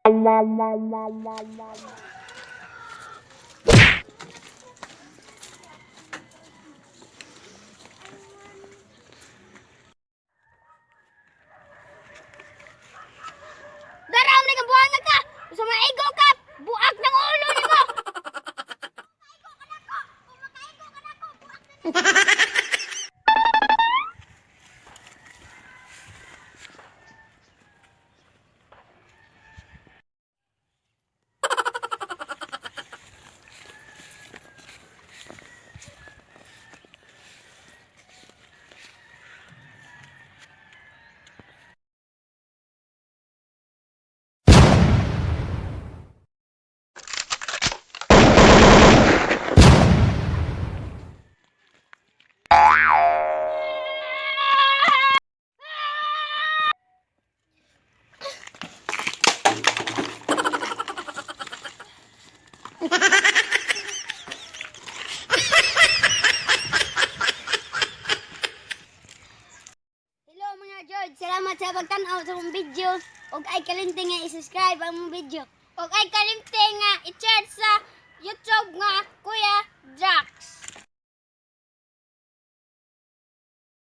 Daraw na ka buhanga ka. Sa maigo ka, buak ng ulo nimo. Hello mga George, salamat sa pagtanaw sa mong video. Ug ay kalimting nga i-subscribe ang mong video. Ug ay kalimting nga i-share sa YouTube nga Kuya Drax.